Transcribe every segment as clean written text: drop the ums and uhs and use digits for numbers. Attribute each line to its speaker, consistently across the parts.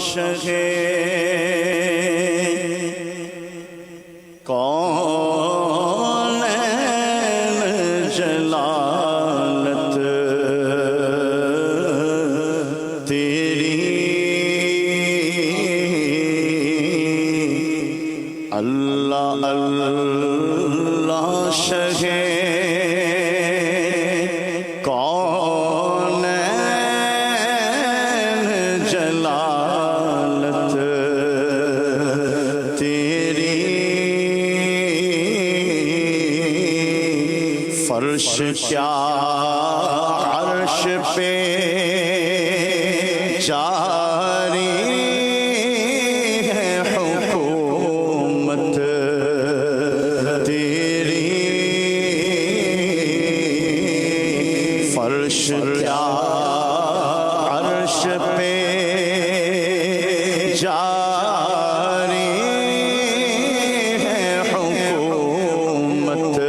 Speaker 1: شہے کونین جلالت تیری اللہ اللہ شہے فرش کیا عرش پہ جاری ہے حکومت تیری فرش کیا عرش پہ جاری ہے حکومت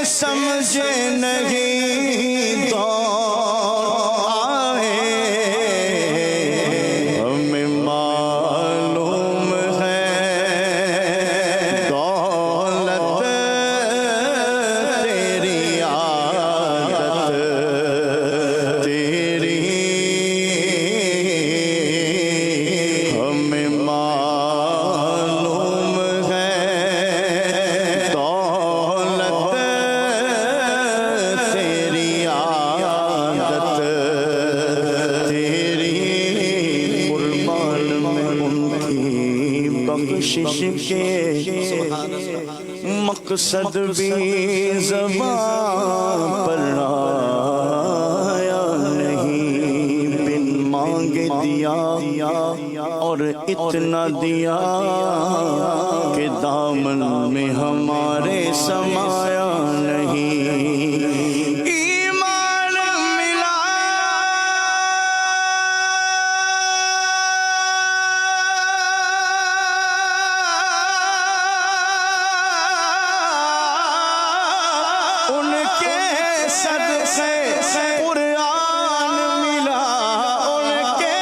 Speaker 1: سمجھے نہیں دوڑ آئے ہمیں معلوم ہے دولت تیری عادت تیری ہمیں معلوم ہے بخشش کے مقصد بھی زبان پر آیا نہیں بن مانگے دیا اور اتنا دیا کہ دامن میں ہمارے سمایا نہیں قرآن ملا ان کے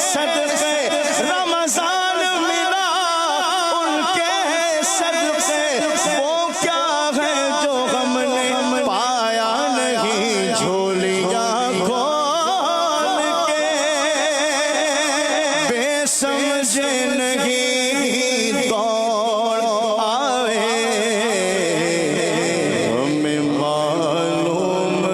Speaker 1: صدقے رمضان ملا ان کے صدقے وہ کیا ہے جو ہم نے پایا نہیں جھولیاں کھول کے بے سمجھے نہیں دوڑ آئے ہمیں معلوم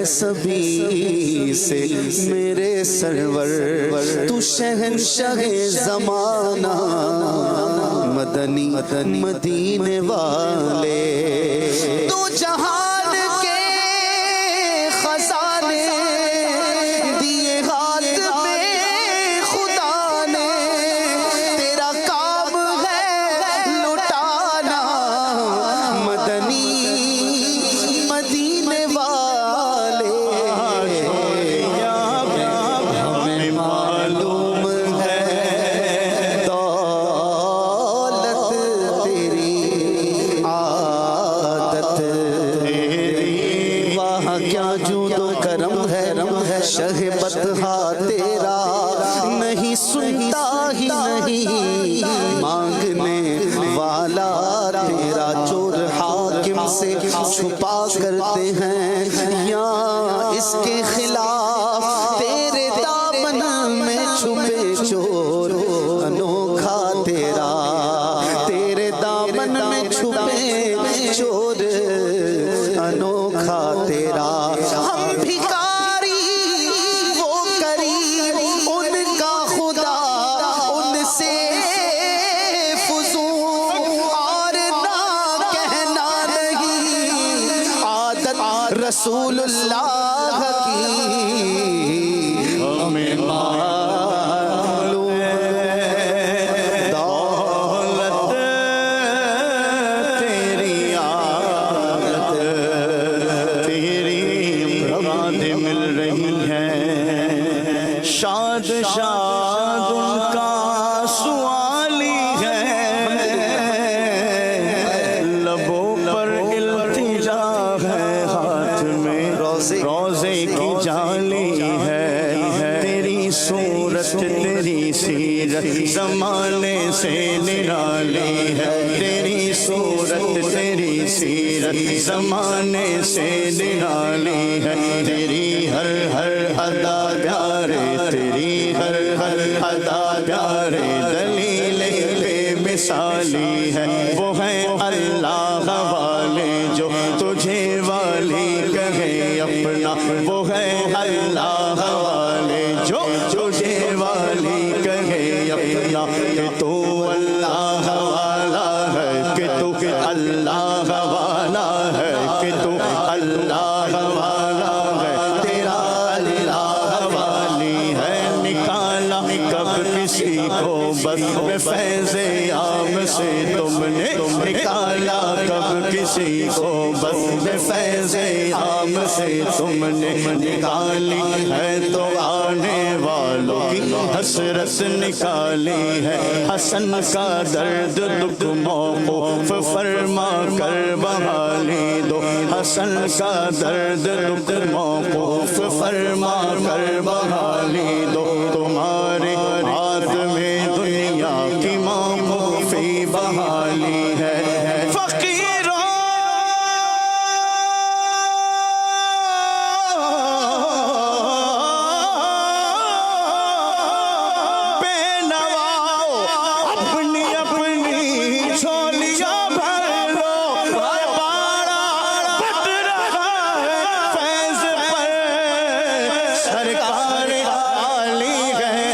Speaker 1: سبھی سے میرے سرور تو شہنشاہ زمانہ مدنی مدینے والے تو جہان کے خزانے دیے ہاتھ میں خدا نے تیرا کام ہے لٹانا مدنی مدینے والے ہمیں معلوم ہے دولت تیری عادت وہاں کیا جود و کرم ہے شہ بطحا تیرا نہیں سنتا ہی نہیں مانگنے والا تیرا چور حاکم سے چھپا کرتے ہیں یا اس کے خلاف تیرے دامن میں چھپے چور انوکھا تیرا تیرے دامن میں چھپے چور انوکھا تیرا ہم بھکاری وہ کریم ان کا خدا ان سے رسول اللہ کی ہمیں معلوم ہے، دولت تیری عادت تیری مراد مل رہی ہے، شاد شاد ان کا سوالی ہے، لبوں پر التجا ہے، ہاتھ میں روزے کی جالی ہے، تیری صورت تیری سیرت زمانے سے نرالی ہے، تیری صورت تیری سیرت زمانے سے نرالی ہے، تیری ہر ہر ادا پیارے، تیری ہر ہر ادا پیارے، دلیل بے مثالی ہے، وہ ہے اللہ والے جو تجھے والی کہے اپنا، وہ ہے اللہ والے جو تجھے والی کہے اپنا، کہ تو اللہ والا ہے، کہ تو اللہ والا ہے، کہ تو اللہ والا ہے، تیرا اللہ والی ہے، نکالا کب کسی کو بس فیض عام سے تم نے، نکالا کب کسی کو بس فیض عام سے تم نے، نکالی ہے تو آنے والوں کی حسرت نکالی ہے، حسن کا درد دکھ موقوف فرما کر بحالی دو، حسن کا درد دکھ موقوف فرما کر بحالی دو، تمہارے ہاتھ میں دنیا کی موقوفی بحالی ہے، فقیروں بے نواؤ اپنی اپنی جھولیاں بھر لو، بارہ بٹ رہا ہے فیض پر، سرکار عالی ہے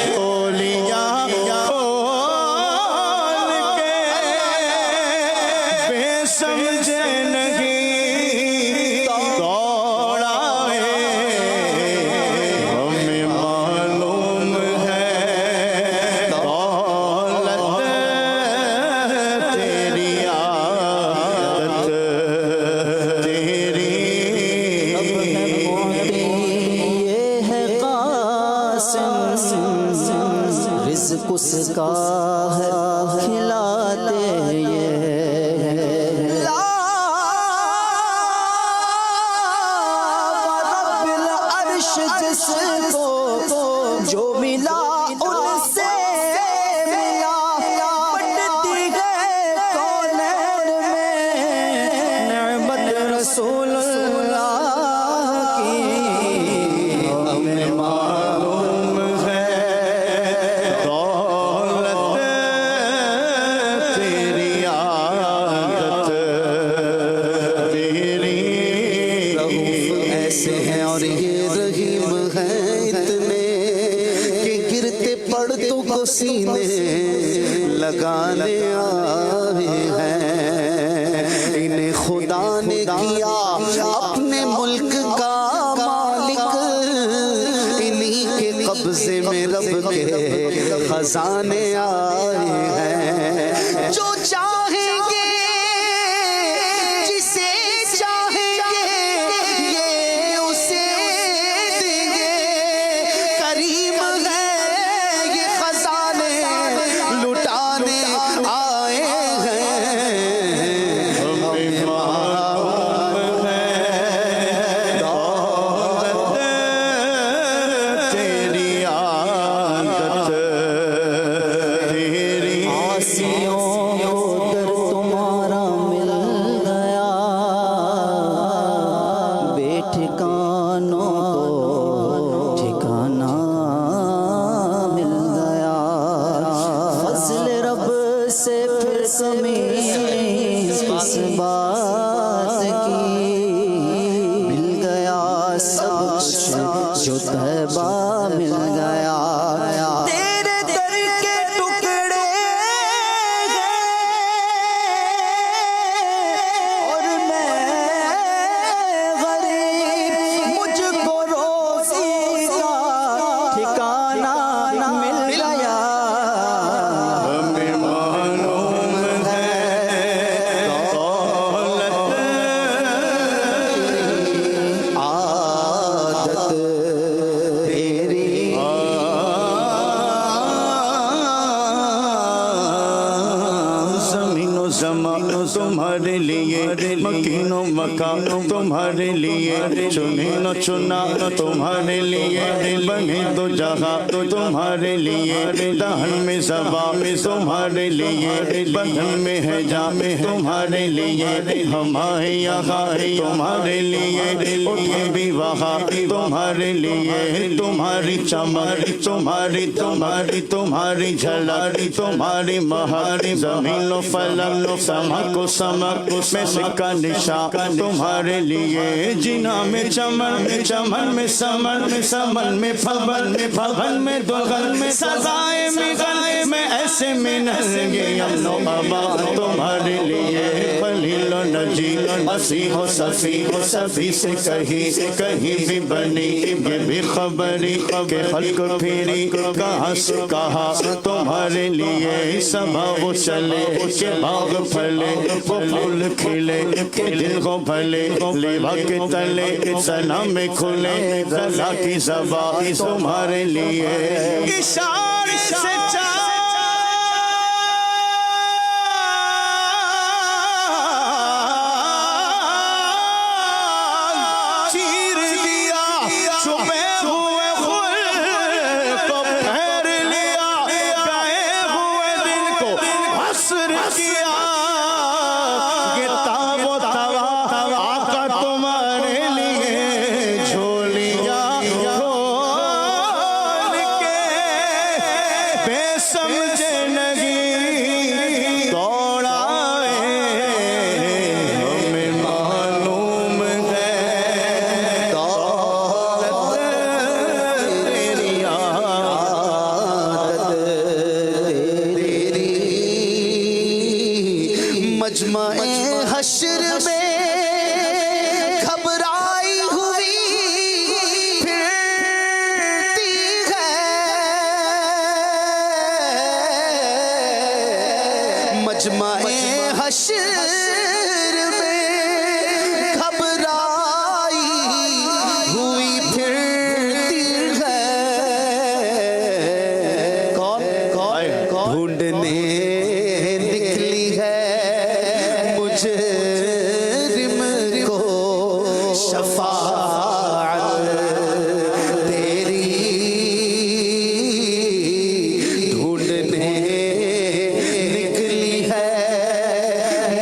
Speaker 1: جھولیاں کھول کے، بے سمجھے نہیں دوڑائے، ہمیں معلوم ہے دولت تیری عادت تیری،
Speaker 2: یہ ہے قاسم رزق اس کا ہے کھلاتے یہ رب العرش جس کو جو ملا ان سے ملا، بڑھتی ہے کونین میں نعمت رسول اللہ کی،
Speaker 1: ہمیں معلوم ہے دولت تیری عادت تیری، ایسے ہیں اور یہ رحیم ہیں اتنے کہ گرتے پڑتوں کو سینے لگانے آئے ہیں، انہیں خدا نے کیا اپنے ملک کا مالک، انہی کے قبضے میں رب کے خزانے آئے ہیں، جو چاہیں گے جسے چاہیں گے یہ اسے دیں گے، کریم ہے یہ خزانے لٹانے آئے ہیں، ہمیں معلوم ہے دولت تیری عادت تیری،
Speaker 2: عاصیوں کو در
Speaker 3: زمان تمہارے لیے مکین و مکان تمہارے لیے چنین و چنا تمہارے لیے بنے دو جہاں تمہارے لیے دہن میں زبان تمہارے لیے بدن میں ہے جام تمہارے لیے ہمارے یہاں تمہارے لیے اٹھے بھی وہاں تمہارے لیے تمہاری چمک تمہاری تمہاری تمہاری جھلک تمہاری مہاری زمین و فلک سمک و سمک میں سکا نشان تمہارے لیے جنا میں چمن چمن میں سمن سمن میں پھبن میں پھبن میں دغن میں سزائے میں گلے میں ایسے میں نرگے امن و امان تمہارے لیے خلیل و نجی مسیح و صفی صفی سے کہیں بھی بنی یہ بھی خبری کہ خلق پھیری کہاں سے کہاں تمہارے لیے سبا وہ چلے کہ باغ پھلے وہ پھول کھلے کہ دل کو بھلے لیوا کے تلے سلام میں کھلے رضا کی زبان تمہارے لیے اشارے سے
Speaker 1: حشر میں گھبرائی ہوئی پھرتی ہے مجمع حشر میں گھبرائی ہوئی پھرتی ہے کون ڈھونڈنے نکلی ہے مجرم کو شفاعت تیری ڈھونڈنے نکلی ہے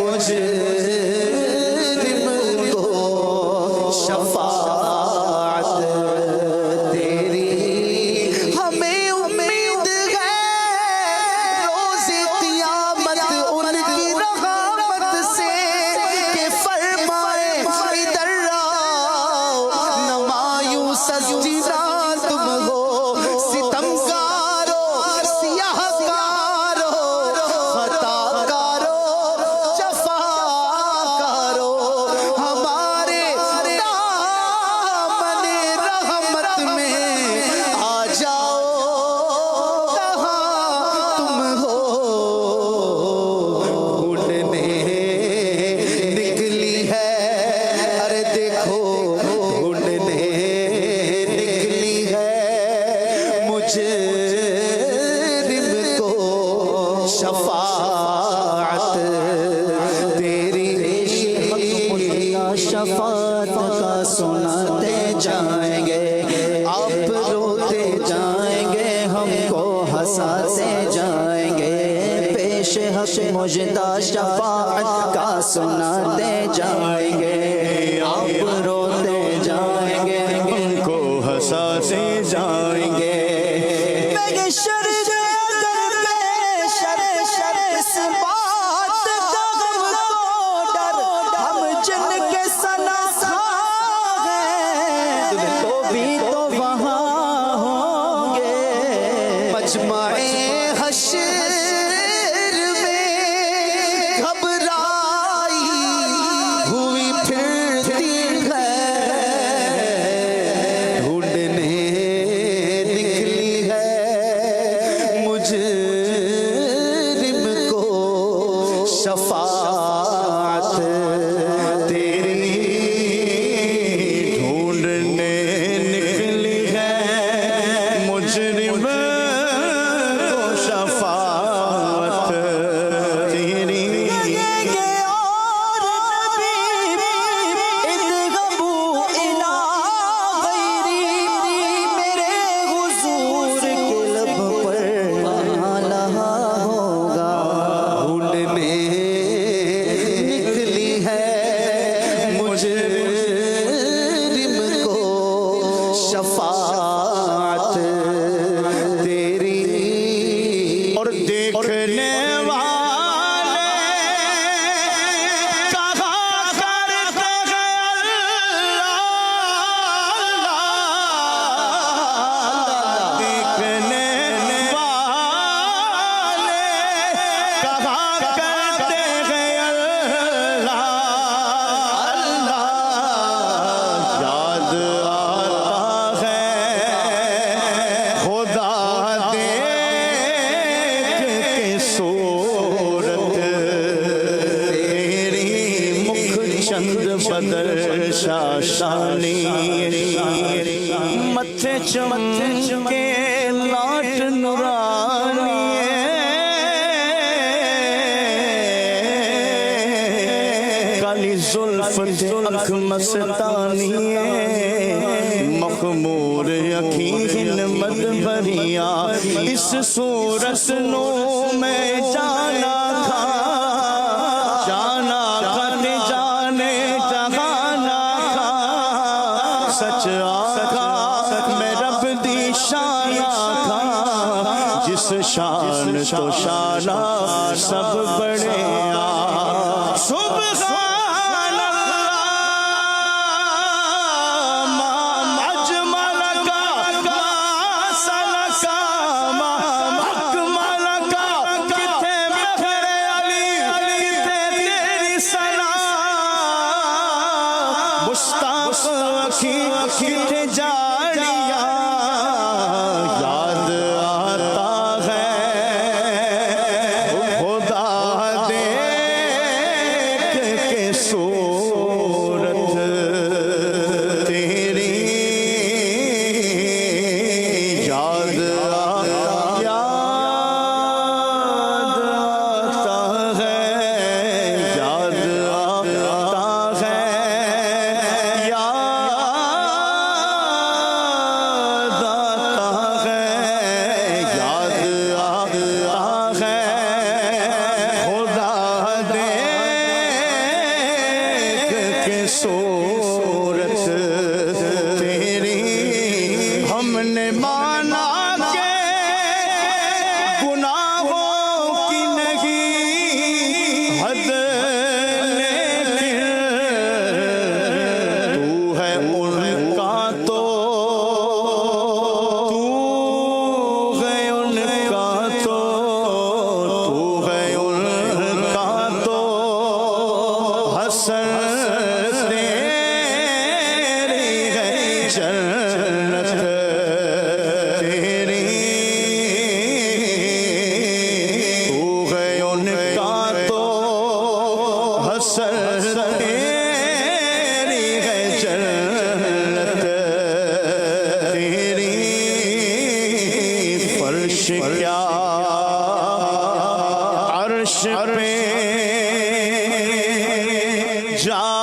Speaker 1: مجرم کو شفاعت تیری ہمیں امید ہے روز قیامت ان کی رحمت سے کہ فرمائے ادھر آؤ نمایوں سجدہ تم ہو ستمگارو سیاہ کارو خطا کارو جفا کارو ہمارے دامن رحمت میں آ جاؤ کہاں تم ہو ڈھونڈنے نکلی ہے ارے دیکھو ڈھونڈنے نکلی ہے مجرم کو شفاعت تیری
Speaker 2: شفاعت کا سناتے جائیں گے آپ روتے جائیں گے ہم کو ہنساتے جائیں گے پیش حق مجدہ شفاعت کا سناتے جائیں گے آپ روتے جائیں گے
Speaker 3: ہم کو ہنساتے جائیں گے
Speaker 2: اس بات کا غم کو ڈر ہم جن کے سنا ہیں تو بھی تو وہاں ہوں گے
Speaker 1: مجمع حشر میں گھبرائی ہوئی پھرتی ہے ڈھونڈنے نکلی ہے مجرم کو شفاعت
Speaker 3: تیری ڈھونڈنے نکلی ہے مجرم کو شفاعت تیری زلفت اکھ مستانی مخمور اکھیں مد بھریاں اس صورت نو میں جانا تھا تے جانے جہانا تھا سچ آقا میں رب دی شان آقا جس شان تو شانہ سب بڑے سبحان کتنے جاڑیاں یاد آتا ہے خدا دیکھ کے صورت تیری یاد آتا ہے یاد آتا ہے صورت تیری ہم نے مانا کہ گناہوں کی نہیں حد لیکن تو ہے ان کا تو ہے ان کا تو ہے ان کا تو حسن جنت تیری تو ہے ان کا تو حسن تیری ہے جنت تیری فرش کیا عرش پہ جا